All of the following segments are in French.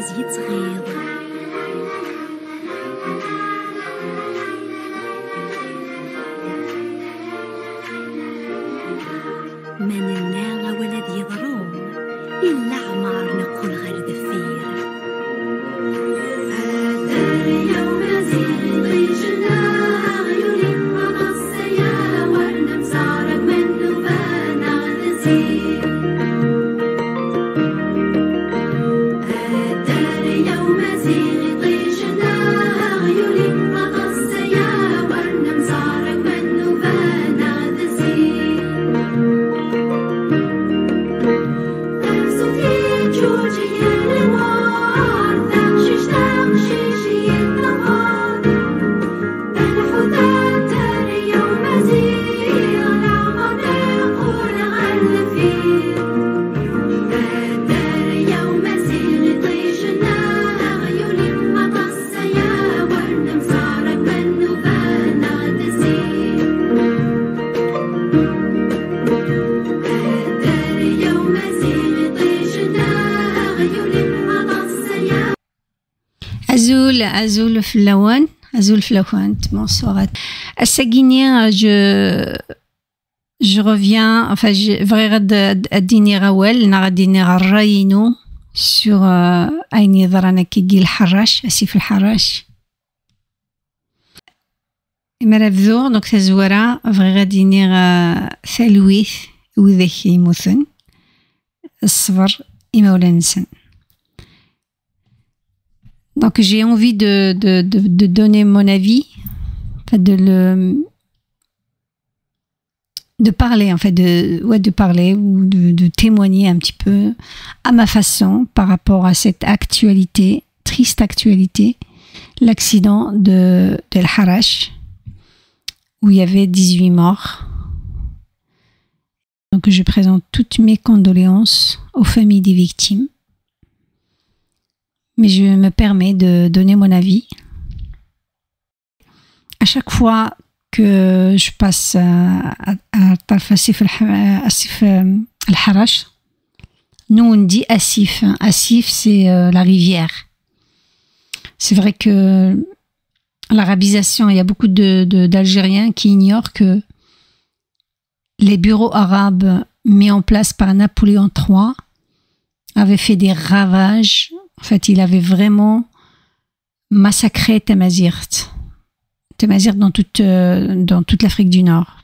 زيت صغير. ما نلنا ولا ذي ضروم إلا عمار نقول غير دفير. هذا اليوم زين ضيجنا عيوني ونص يا ورنا مسارك منه فانا نزيد. هذا اليوم زين ضيجنا عيوني ونص يا ورنا مسارك منه فانا نزيد. Azul Flawan, bonsoir. À Saguinière, je reviens, enfin, je vais à dîner à Well, à dîner à Raïno, sur Aïni Dharana Kigil Harash, Asif el Harash. Et Maravdour, donc Tazouara, vais à dîner à Thalouith, Ouidehi Mouthen, Svar, Imaulensen. Donc j'ai envie de donner mon avis, de parler en fait, de parler ou de témoigner un petit peu à ma façon par rapport à cette actualité, triste actualité, l'accident de El Harash où il y avait 18 morts. Donc je présente toutes mes condoléances aux familles des victimes. Mais je me permets de donner mon avis. À chaque fois que je passe à Asif el-Harash, nous on dit Asif. Asif, c'est la rivière. C'est vrai que l'arabisation, il y a beaucoup d'Algériens qui ignorent que les bureaux arabes mis en place par Napoléon III avaient fait des ravages. En fait, il avait vraiment massacré Tamazirt dans toute l'Afrique du Nord.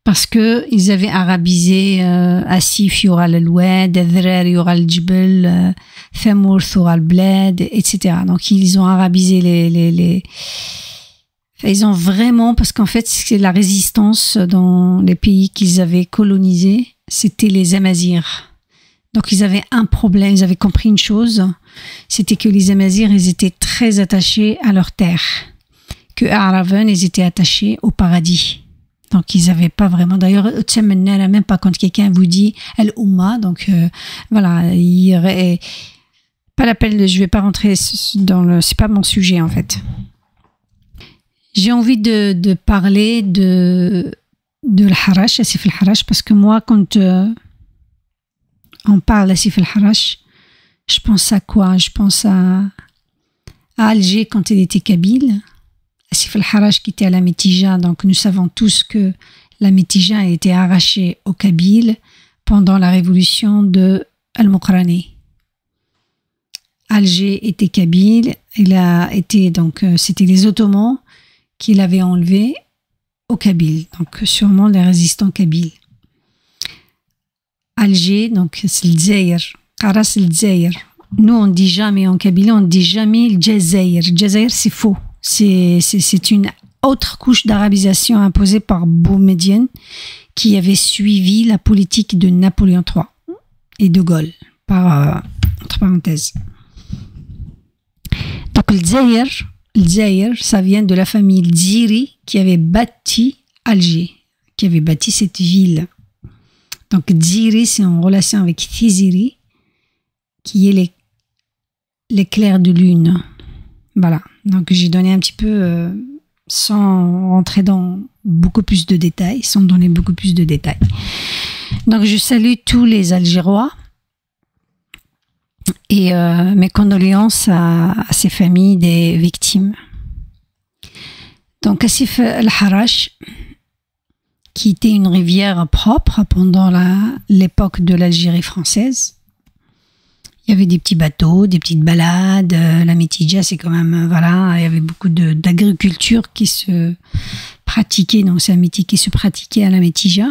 Parce qu'ils avaient arabisé Asif, il y aura le Loued, Adrar, il y aura le Djibel, Famourth, il y aura le Bled, etc. Donc, ils ont arabisé ils ont vraiment, parce qu'en fait, c'est la résistance dans les pays qu'ils avaient colonisés, c'était les Amazirs. Donc, ils avaient un problème, ils avaient compris une chose, c'était que les Amazirs, ils étaient très attachés à leur terre, que Araven, ils étaient attachés au paradis. Donc, ils n'avaient pas vraiment... D'ailleurs, même pas quand quelqu'un vous dit « Al-Umma », donc voilà, pas la peine, je ne vais pas rentrer dans le... C'est pas mon sujet, en fait. J'ai envie de parler de l'Harash, Asif el-Harash, parce que moi, quand... on parle d'Asif el-Harash, je pense à quoi? Je pense à Alger quand il était kabyle. Asif el-Harash qui était à la Métija, donc nous savons tous que la Métija a été arrachée au Kabyle pendant la révolution de Al-Muqrani. Alger était kabyle, il a été donc c'était les Ottomans qui l'avaient enlevé au Kabyle, donc sûrement les résistants kabyles. Alger, donc c'est le Dzaïr, Qaras le Dzaïr. Nous on dit jamais en Kabylie, on dit jamais le Djazaïr. Le Djazaïr c'est faux, c'est une autre couche d'arabisation imposée par Boumedienne qui avait suivi la politique de Napoléon III et de Gaulle, entre parenthèses. Donc le Dzaïr, ça vient de la famille Dziri qui avait bâti Alger, qui avait bâti cette ville. Donc Dziri, c'est en relation avec Thiziri, qui est l'éclair de lune. Voilà, donc j'ai donné un petit peu, sans rentrer dans beaucoup plus de détails, sans donner beaucoup plus de détails. Donc je salue tous les Algérois Et mes condoléances à ces familles des victimes. Donc, Asif el-Harash, qui était une rivière propre pendant l'époque de l'Algérie française. Il y avait des petits bateaux, des petites balades. La Métidja, c'est quand même, voilà, il y avait beaucoup d'agriculture qui se pratiquait, donc c'est un métier qui se pratiquait à la Métidja.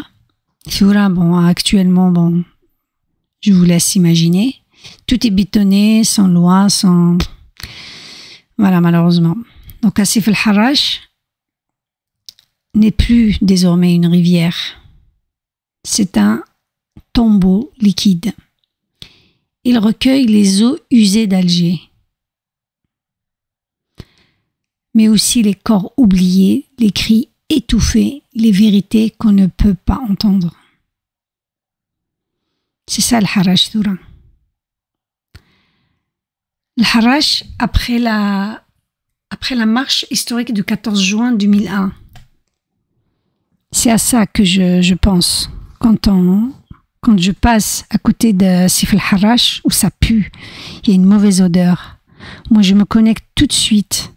Voilà, bon, actuellement, bon, je vous laisse imaginer. Tout est bétonné, sans loi, sans... Voilà, malheureusement. Donc, Asif el-Harash n'est plus désormais une rivière. C'est un tombeau liquide. Il recueille les eaux usées d'Alger, mais aussi les corps oubliés, les cris étouffés, les vérités qu'on ne peut pas entendre. C'est ça le Harash Thura. Le Harash, après la marche historique du 14 juin 2001, c'est à ça que je pense quand je passe à côté de Sif el-Harash, où ça pue, il y a une mauvaise odeur. Moi, je me connecte tout de suite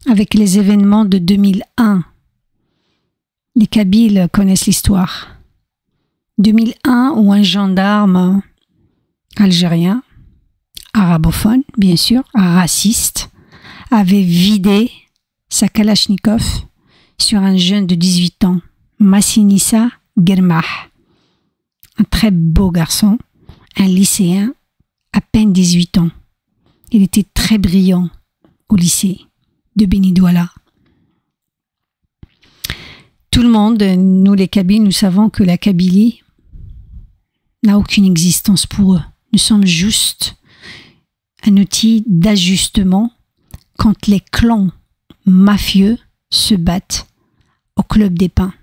avec les événements de 2001. Les Kabyles connaissent l'histoire. 2001, où un gendarme algérien, arabophone, bien sûr, raciste, avait vidé sa Kalachnikov sur un jeune de 18 ans, Massinissa Germah, un très beau garçon, un lycéen, à peine 18 ans. Il était très brillant au lycée de Benidouala. Tout le monde, nous les Kabyles, nous savons que la Kabylie n'a aucune existence pour eux. Nous sommes juste un outil d'ajustement quand les clans mafieux se battent au Club des Pins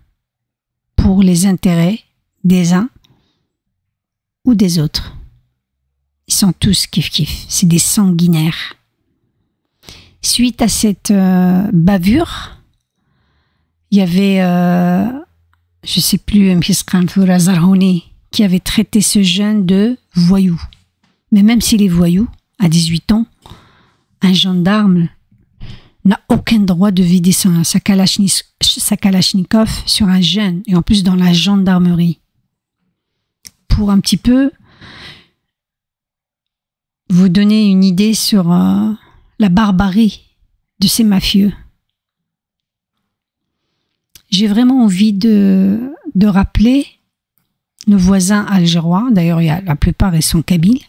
pour les intérêts des uns ou des autres. Ils sont tous kiff-kiff, c'est des sanguinaires. Suite à cette bavure, il y avait, je ne sais plus, Mhiskan Foura Zarhouni, qui avait traité ce jeune de voyou. Mais même s'il est voyou, à 18 ans, un gendarme n'a aucun droit de vider sa Kalachnikov sur un jeune, et en plus dans la gendarmerie. Pour un petit peu vous donner une idée sur la barbarie de ces mafieux. J'ai vraiment envie de rappeler nos voisins algérois, d'ailleurs la plupart ils sont kabyles,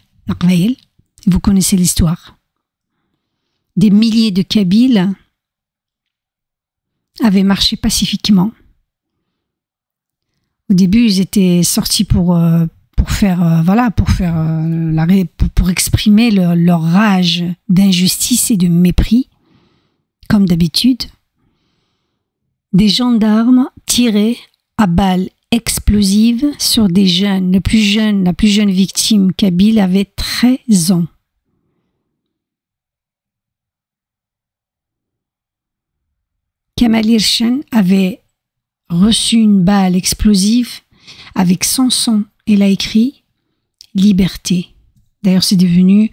vous connaissez l'histoire. Des milliers de Kabyles avaient marché pacifiquement. Au début, ils étaient sortis pour exprimer leur rage d'injustice et de mépris, comme d'habitude. Des gendarmes tiraient à balles explosives sur des jeunes. La plus jeune victime kabyle avait 13 ans. Kamal Hirshen avait reçu une balle explosive avec son sang. Il a écrit « Liberté ». D'ailleurs, c'est devenu...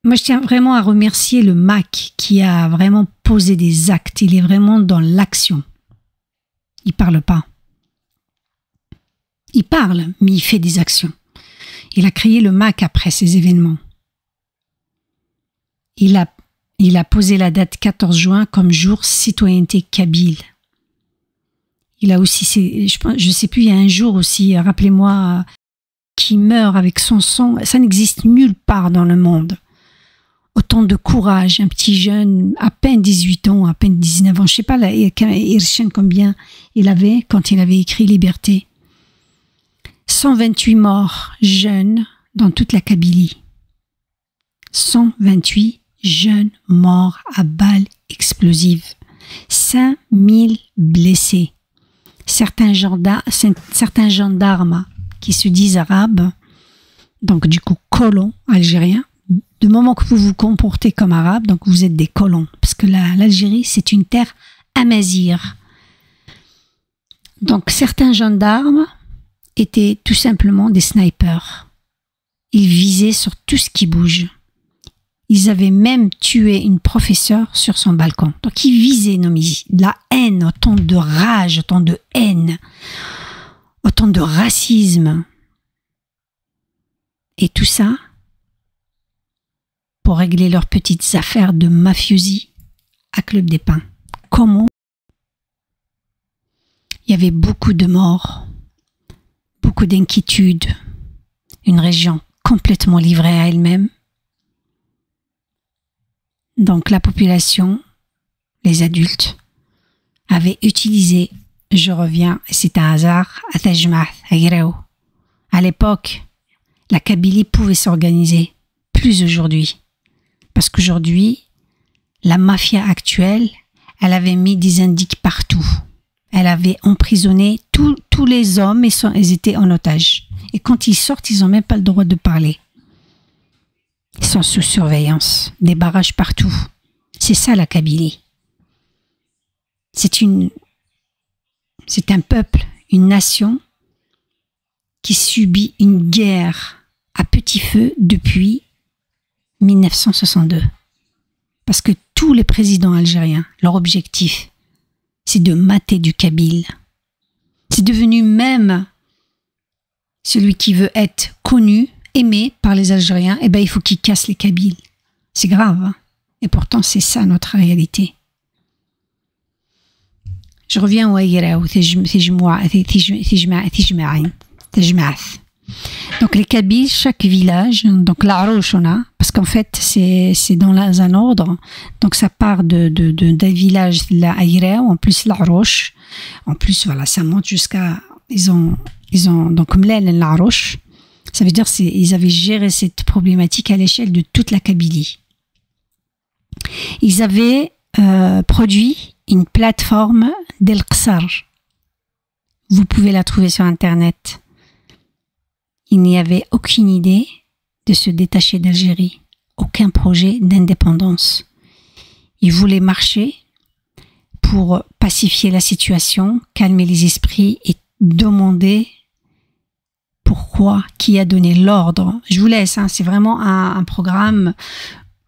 Moi, je tiens vraiment à remercier le MAC qui a vraiment posé des actes. Il est vraiment dans l'action. Il ne parle pas. Il parle, mais il fait des actions. Il a créé le MAC après ces événements. Il a posé la date 14 juin comme jour citoyenneté kabyle. Il a aussi, je ne sais plus, il y a un jour aussi, rappelez-moi, qui meurt avec son sang. Ça n'existe nulle part dans le monde. Autant de courage, un petit jeune, à peine 18 ans, à peine 19 ans, je ne sais pas, Hirshen, combien il avait quand il avait écrit Liberté. 128 morts jeunes dans toute la Kabylie. 128 jeunes morts à balles explosives. 5000 blessés. Certains gendarmes qui se disent arabes, donc du coup colons algériens, du moment que vous vous comportez comme arabes, donc vous êtes des colons, parce que l'Algérie c'est une terre amazighe. Donc certains gendarmes étaient tout simplement des snipers. ils visaient sur tout ce qui bouge. Ils avaient même tué une professeure sur son balcon. Donc ils visaient, non mais la haine, autant de rage, autant de haine, autant de racisme. Et tout ça pour régler leurs petites affaires de mafiosi à Club des Pins. Comment? Il y avait beaucoup de morts, beaucoup d'inquiétudes, une région complètement livrée à elle-même. Donc la population, les adultes, avaient utilisé, je reviens, c'est un hasard, à Tajma'ath, à Guiraou. À l'époque, la Kabylie pouvait s'organiser, plus aujourd'hui. Parce qu'aujourd'hui, la mafia actuelle, elle avait mis des indices partout. Elle avait emprisonné tous les hommes et ils étaient en otage. Et quand ils sortent, ils n'ont même pas le droit de parler. Ils sont sous surveillance, des barrages partout. C'est ça la Kabylie. C'est un peuple, une nation qui subit une guerre à petit feu depuis 1962. Parce que tous les présidents algériens, leur objectif, c'est de mater du kabyle. C'est devenu même celui qui veut être connu, aimé par les Algériens, eh ben, il faut qu'il casse les Kabyles. C'est grave, hein? Et pourtant c'est ça notre réalité. Je reviens au Aïraou, donc les Kabyles, chaque village, donc l'Arouche on a, parce qu'en fait c'est dans un ordre, donc ça part d'un village la Aïraou, en plus l'Arouche, en plus voilà ça monte jusqu'à ils ont donc Mlel l'Arouche, ça veut dire ils avaient géré cette problématique à l'échelle de toute la Kabylie. Ils avaient produit une plateforme d'El Qsar. Vous pouvez la trouver sur internet. Il n'y avait aucune idée de se détacher d'Algérie, aucun projet d'indépendance. Ils voulaient marcher pour pacifier la situation, calmer les esprits et demander pourquoi, qui a donné l'ordre. Je vous laisse, hein, c'est vraiment un programme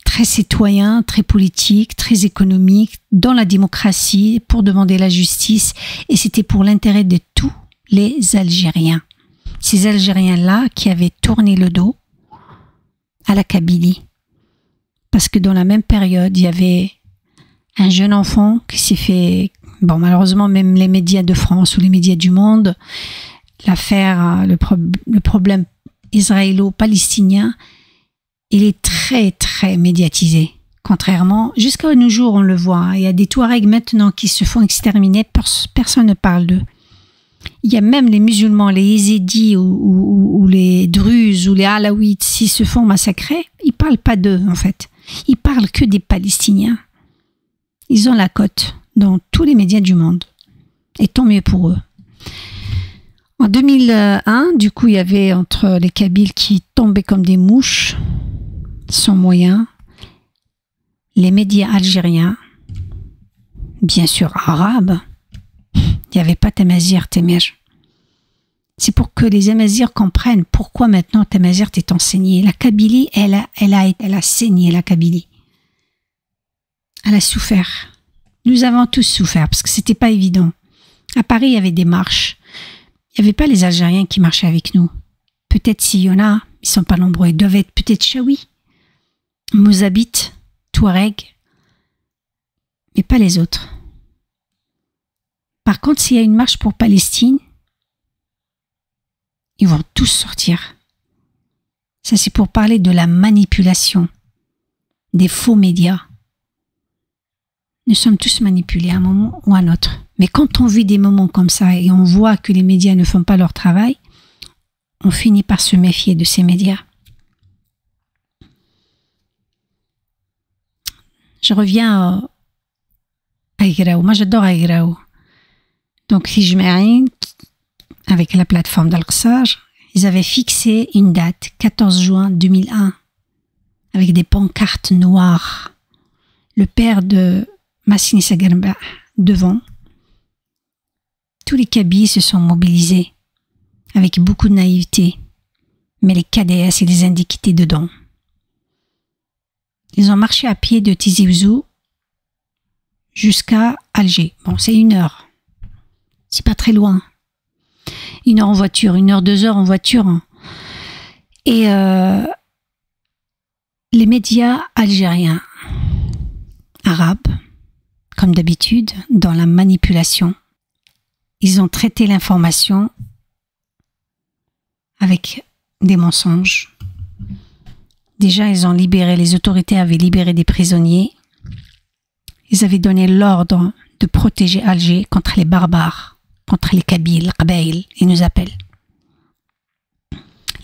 très citoyen, très politique, très économique, dans la démocratie, pour demander la justice, et c'était pour l'intérêt de tous les Algériens. Ces Algériens-là qui avaient tourné le dos à la Kabylie. Parce que dans la même période, il y avait un jeune enfant qui s'est fait... Bon, malheureusement, même les médias de France ou les médias du monde, l'affaire, le problème israélo-palestinien, il est très, très médiatisé. Contrairement, jusqu'à nos jours, on le voit. Hein, il y a des Touaregs maintenant qui se font exterminer, personne ne parle d'eux. Il y a même les musulmans, les Yézidis ou les Druzes ou les Alaouites, s'ils se font massacrer, ils ne parlent pas d'eux en fait. Ils parlent que des Palestiniens. Ils ont la cote dans tous les médias du monde. Et tant mieux pour eux. En 2001, du coup, il y avait entre les Kabyles qui tombaient comme des mouches, sans moyens, les médias algériens, bien sûr arabes. Il n'y avait pas Tamazir, Temer. C'est pour que les Amazirs comprennent pourquoi maintenant Tamazir est enseigné. La Kabylie, elle a saigné la Kabylie. Elle a souffert. Nous avons tous souffert parce que c'était pas évident. À Paris, il y avait des marches. Il n'y avait pas les Algériens qui marchaient avec nous. Peut-être s'il y en a, ils sont pas nombreux. Ils doivent être peut-être Chaoui, Mozabit, Touareg, mais pas les autres. Par contre, s'il y a une marche pour Palestine, ils vont tous sortir. Ça, c'est pour parler de la manipulation des faux médias. Nous sommes tous manipulés à un moment ou à un autre. Mais quand on vit des moments comme ça et on voit que les médias ne font pas leur travail, on finit par se méfier de ces médias. Je reviens à Aïraou. Moi, j'adore Aïraou. Donc, Tijma'in, avec la plateforme d'Al-Qsar, ils avaient fixé une date, 14 juin 2001, avec des pancartes noires. Le père de Massini Sagarba devant. Tous les Kabyles se sont mobilisés avec beaucoup de naïveté. mais les KDS et les Indiens qui étaient dedans. Ils ont marché à pied de Tizi Ouzou jusqu'à Alger. Bon, c'est 1 heure. C'est pas très loin. 1 heure en voiture, 1 heure, 2 heures en voiture. Et les médias algériens, arabes, comme d'habitude, dans la manipulation, ils ont traité l'information avec des mensonges. Déjà, ils ont libéré, les autorités avaient libéré des prisonniers. Ils avaient donné l'ordre de protéger Alger contre les barbares, contre les Kabyles, les Qabaïl, ils nous appellent.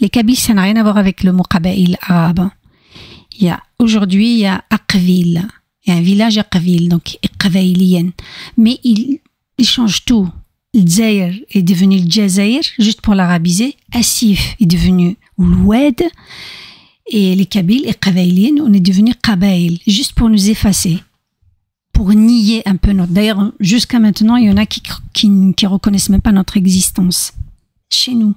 Les Kabyles, ça n'a rien à voir avec le mot Qabaïl arabe. Aujourd'hui, il y a Aqvil, il y a un village Aqvil, donc Qabaïlienne. Mais ils changent tout. Le Dzaïr est devenu le Djazaïr, juste pour l'arabiser. Asif est devenu Oued. Et les Kabyles et Qabaïliennes, on est devenu Qabaïl, juste pour nous effacer, pour nier un peu notre... D'ailleurs, jusqu'à maintenant, il y en a qui reconnaissent même pas notre existence chez nous.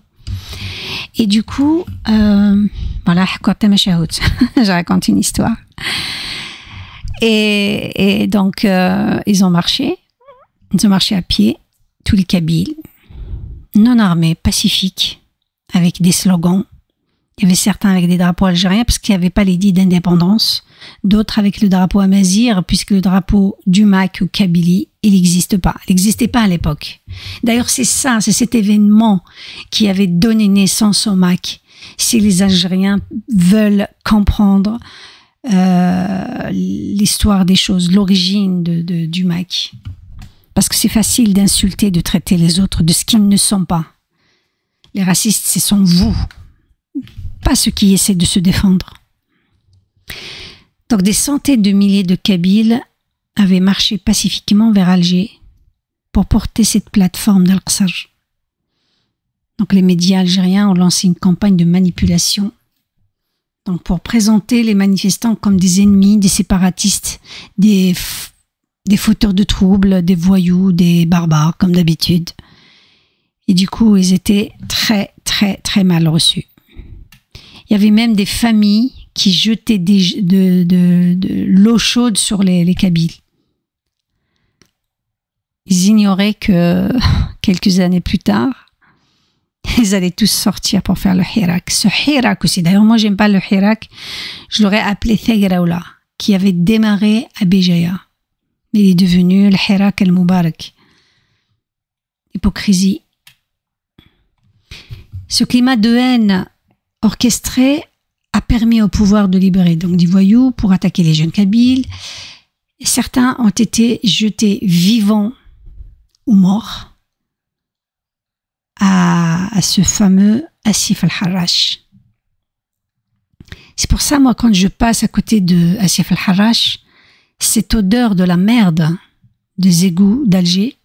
Et du coup, voilà, je raconte une histoire. Et donc, ils ont marché à pied, tous les Kabyles, non armés, pacifiques, avec des slogans. Il y avait certains avec des drapeaux algériens parce qu'il n'y avait pas l'édit d'indépendance, d'autres avec le drapeau amazigh, puisque le drapeau du MAC ou Kabylie, il n'existe pas. Il n'existait pas à l'époque. D'ailleurs, c'est cet événement qui avait donné naissance au MAC. Si les Algériens veulent comprendre l'histoire des choses, l'origine du MAC. Parce que c'est facile d'insulter, de traiter les autres de ce qu'ils ne sont pas. Les racistes, ce sont vous. Pas ceux qui essaient de se défendre. Donc des centaines de milliers de Kabyles avaient marché pacifiquement vers Alger pour porter cette plateforme d'Al-Qsar. Donc les médias algériens ont lancé une campagne de manipulation, donc pour présenter les manifestants comme des ennemis, des séparatistes, des fauteurs de troubles, des voyous, des barbares comme d'habitude. Et du coup, ils étaient très très très mal reçus. Il y avait même des familles qui jetaient de l'eau chaude sur les Kabyles. Ils ignoraient que quelques années plus tard, ils allaient tous sortir pour faire le Hirak. Ce Hirak aussi, d'ailleurs moi j'aime pas le Hirak, je l'aurais appelé Thagraoula, qui avait démarré à Béjaïa. Mais il est devenu le Hirak al-Mubarak. Hypocrisie. Ce climat de haine orchestré a permis au pouvoir de libérer donc des voyous pour attaquer les jeunes Kabyles. Certains ont été jetés vivants ou morts à ce fameux Asif al-Harrach. C'est pour ça, moi, quand je passe à côté de Asif al-Harrach, cette odeur de la merde des égouts d'Alger,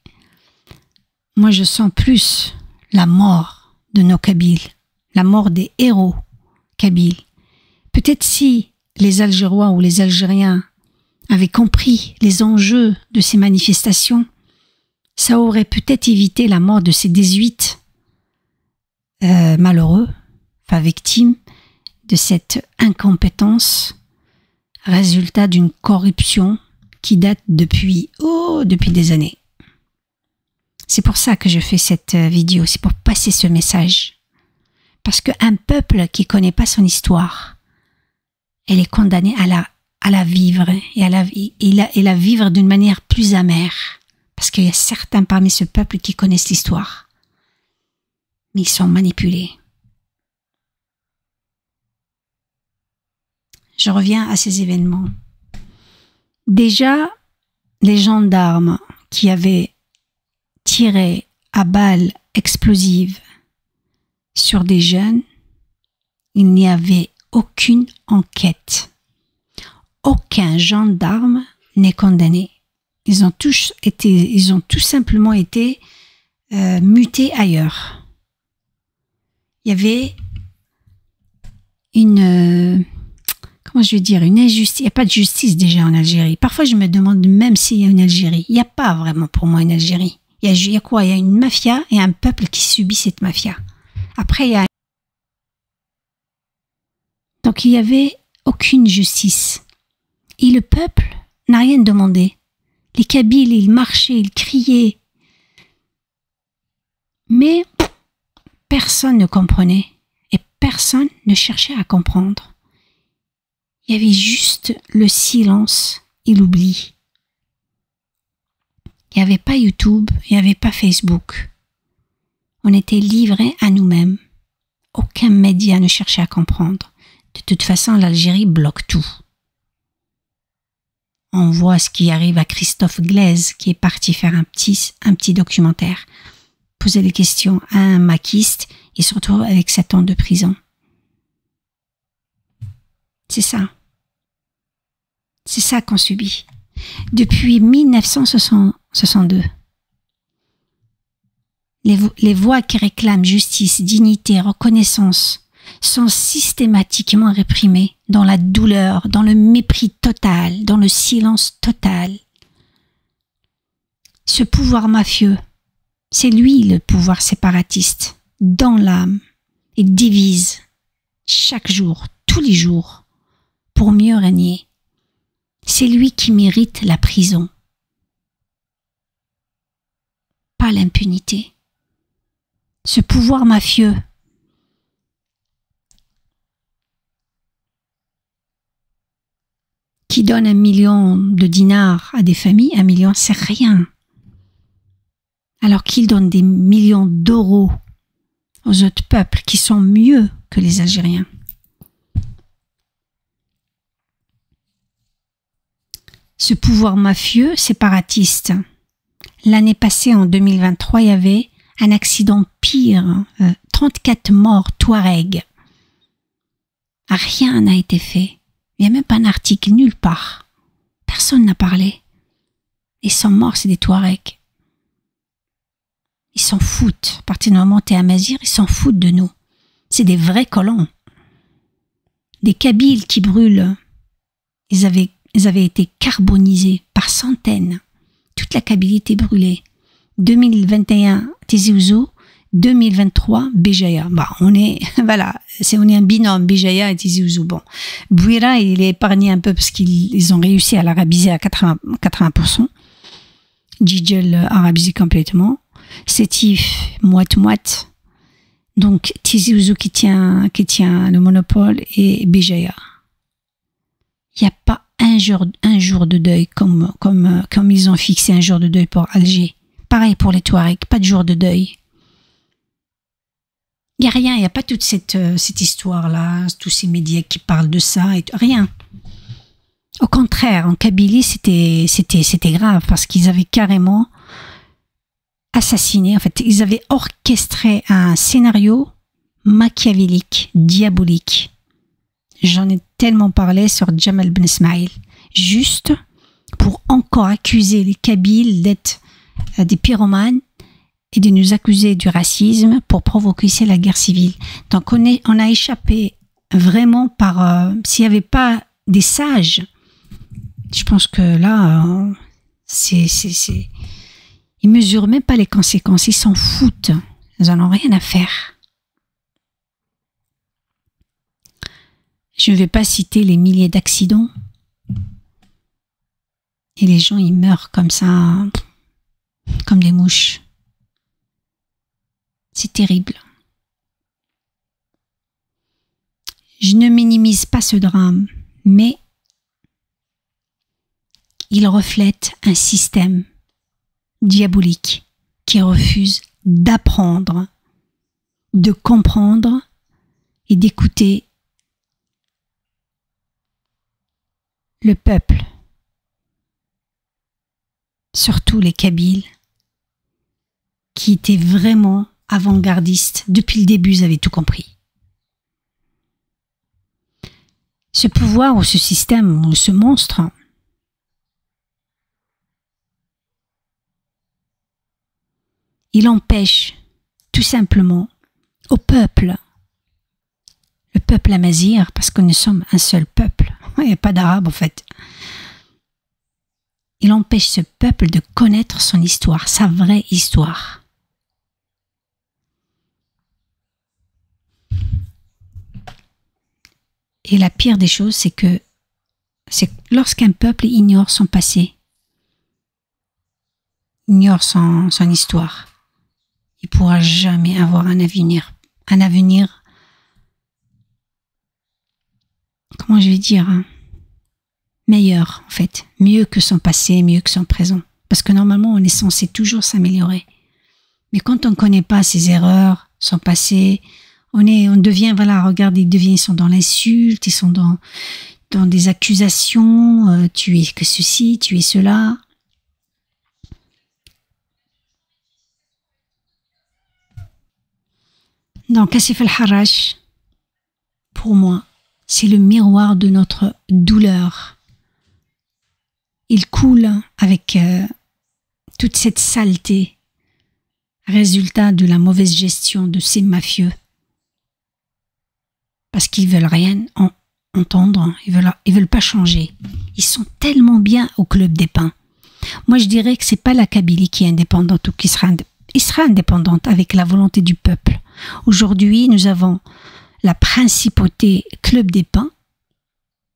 moi, je sens plus la mort de nos Kabyles, la mort des héros kabyles. Peut-être si les Algérois ou les Algériens avaient compris les enjeux de ces manifestations, ça aurait peut-être évité la mort de ces 18 malheureux, enfin victimes de cette incompétence, résultat d'une corruption qui date depuis des années. C'est pour ça que je fais cette vidéo, c'est pour passer ce message. Parce qu'un peuple qui ne connaît pas son histoire, elle est condamnée à la vivre et à la vivre d'une manière plus amère. Parce qu'il y a certains parmi ce peuple qui connaissent l'histoire, mais ils sont manipulés. Je reviens à ces événements. Déjà, les gendarmes qui avaient tiré à balles explosives sur des jeunes, il n'y avait aucune enquête. Aucun gendarme n'est condamné. Ils ont tout simplement été mutés ailleurs. Il y avait une injustice. Il n'y a pas de justice déjà en Algérie. Parfois, je me demande même s'il y a une Algérie. Il n'y a pas vraiment pour moi une Algérie. Il y a quoi? Il y a une mafia et un peuple qui subit cette mafia. Après, il y a Donc il n'y avait aucune justice. Et le peuple n'a rien demandé. Les Kabyles, ils marchaient, ils criaient. Mais personne ne comprenait et personne ne cherchait à comprendre. Il y avait juste le silence et l'oubli. Il n'y avait pas YouTube, il n'y avait pas Facebook. On était livrés à nous-mêmes. Aucun média ne cherchait à comprendre. De toute façon, l'Algérie bloque tout. On voit ce qui arrive à Christophe Glaise, qui est parti faire un petit documentaire. Poser des questions à un maquiste, il se retrouve avec 7 ans de prison. C'est ça. C'est ça qu'on subit. Depuis 1962. Les voix qui réclament justice, dignité, reconnaissance sont systématiquement réprimées dans la douleur, dans le mépris total, dans le silence total. Ce pouvoir mafieux, c'est lui le pouvoir séparatiste, dans l'âme, et divise chaque jour, tous les jours, pour mieux régner. C'est lui qui mérite la prison, pas l'impunité. Ce pouvoir mafieux qui donne 1 million de dinars à des familles, 1 million, c'est rien. Alors qu'il donne des millions d'euros aux autres peuples qui sont mieux que les Algériens. Ce pouvoir mafieux séparatiste, l'année passée, en 2023, il y avait un accident pire, 34 morts Touareg. Rien n'a été fait. Il n'y a même pas un article nulle part. Personne n'a parlé. Ils sont morts, c'est des Touaregs. Ils s'en foutent. À partir du moment où tu es à Mazir, ils s'en foutent de nous. C'est des vrais colons. Des Kabyles qui brûlent. Ils avaient été carbonisés par centaines. Toute la Kabylie était brûlée. 2021, Tizi Ouzou. 2023, Béjaïa. Bah, on est un binôme, Béjaïa et Tizi Ouzou. Bon, Bouira, il est épargné un peu parce qu'ils ont réussi à l'arabiser à 80%. Djidjel arabisé complètement. Sétif, moite-moite. Donc, Tizi Ouzou qui tient le monopole et Béjaïa. Il n'y a pas un jour de deuil comme ils ont fixé un jour de deuil pour Alger. Pareil pour les Touaregs, pas de jour de deuil. Il n'y a rien, il n'y a pas toute cette histoire-là, tous ces médias qui parlent de ça, rien. Au contraire, en Kabylie, c'était grave parce qu'ils avaient carrément assassiné, en fait, ils avaient orchestré un scénario machiavélique, diabolique. J'en ai tellement parlé sur Jamal Ben Ismail, juste pour encore accuser les Kabyles d'être des pyromanes et de nous accuser du racisme pour provoquer la guerre civile. Donc on a échappé vraiment par... s'il n'y avait pas des sages, je pense que là, ils mesurent même pas les conséquences, ils s'en foutent, ils n'en ont rien à faire. Je ne vais pas citer les milliers d'accidents et les gens ils meurent comme ça, comme des mouches. C'est terrible. Je ne minimise pas ce drame, mais il reflète un système diabolique qui refuse d'apprendre, de comprendre et d'écouter le peuple, surtout les Kabyles, qui étaient vraiment avant-gardistes. Depuis le début, ils avaient tout compris. Ce pouvoir ou ce système ou ce monstre, il empêche tout simplement au peuple, le peuple amazigh, parce que nous sommes un seul peuple, il n'y a pas d'arabe en fait, il empêche ce peuple de connaître son histoire, sa vraie histoire. Et la pire des choses, c'est que lorsqu'un peuple ignore son passé, ignore son histoire, il ne pourra jamais avoir un avenir, comment je vais dire, hein, meilleur en fait, mieux que son passé, mieux que son présent. Parce que normalement, on est censé toujours s'améliorer. Mais quand on ne connaît pas ses erreurs, son passé, on devient, voilà, regarde, ils sont dans l'insulte, ils sont dans des accusations, tu es que ceci, tu es cela. Donc, Asif al-Harrach, pour moi, c'est le miroir de notre douleur. Il coule avec toute cette saleté, résultat de la mauvaise gestion de ces mafieux. Parce qu'ils veulent rien entendre, ils veulent pas changer. Ils sont tellement bien au Club des Pins. Moi, je dirais que c'est pas la Kabylie qui est indépendante ou qui sera indépendante avec la volonté du peuple. Aujourd'hui, nous avons la principauté Club des Pins,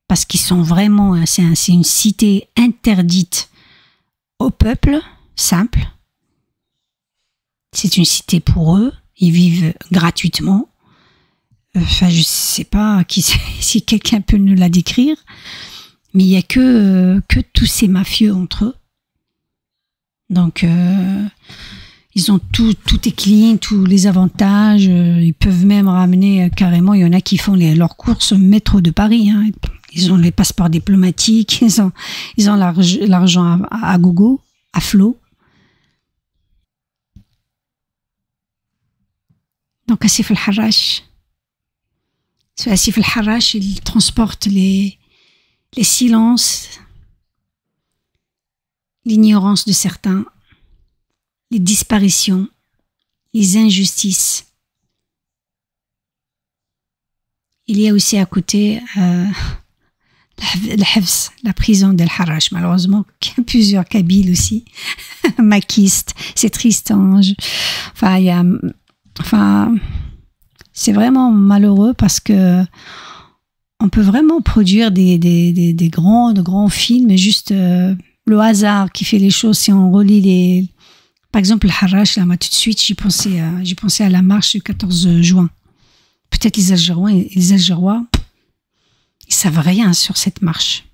parce qu'ils sont vraiment, c'est une cité interdite au peuple simple. C'est une cité pour eux, ils vivent gratuitement. Enfin, je ne sais pas si quelqu'un peut nous la décrire, mais il n'y a que tous ces mafieux entre eux. Donc, ils ont tout est clean, tous les avantages. Ils peuvent même ramener carrément, il y en a qui font leurs courses au métro de Paris. Hein. Ils ont les passeports diplomatiques, ils ont l'argent à gogo, à flot. Donc, Asif al-Harrach, Asif al-Harrach, il transporte les silences, l'ignorance de certains, les disparitions, les injustices. Il y a aussi à côté la prison d'Al-Harrach, malheureusement, il y a plusieurs Kabyles aussi, maquistes, c'est Tristange. C'est vraiment malheureux parce que on peut vraiment produire des grands films, juste le hasard qui fait les choses. Si on relit par exemple, le Harrach, là, moi, tout de suite, j'ai pensé à la marche du 14 juin. Peut-être les Algérois, ils savent rien sur cette marche.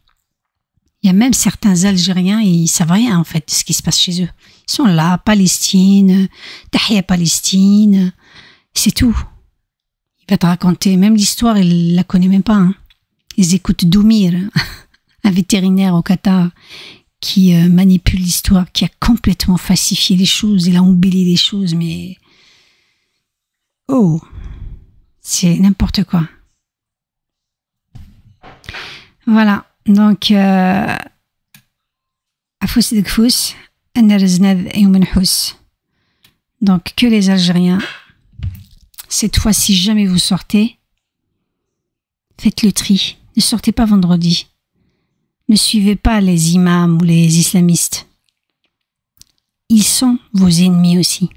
Il y a même certains Algériens, ils savent rien, en fait, de ce qui se passe chez eux. Ils sont là, Palestine, Tahia Palestine, c'est tout. Il va te raconter, même l'histoire, il la connaît même pas. Hein. Ils écoutent Doumir, un vétérinaire au Qatar, qui manipule l'histoire, qui a complètement falsifié les choses, il a embelli les choses, mais... Oh, c'est n'importe quoi. Voilà, donc... Donc, que les Algériens, cette fois, si jamais vous sortez, faites le tri. Ne sortez pas vendredi. Ne suivez pas les imams ou les islamistes. Ils sont vos ennemis aussi.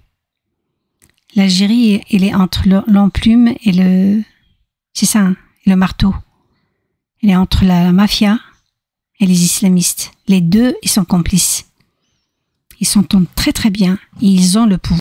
L'Algérie, elle est entre l'enclume et le... C'est ça, hein, le marteau. Elle est entre la mafia et les islamistes. Les deux, ils sont complices. Ils s'entendent très très bien et ils ont le pouvoir.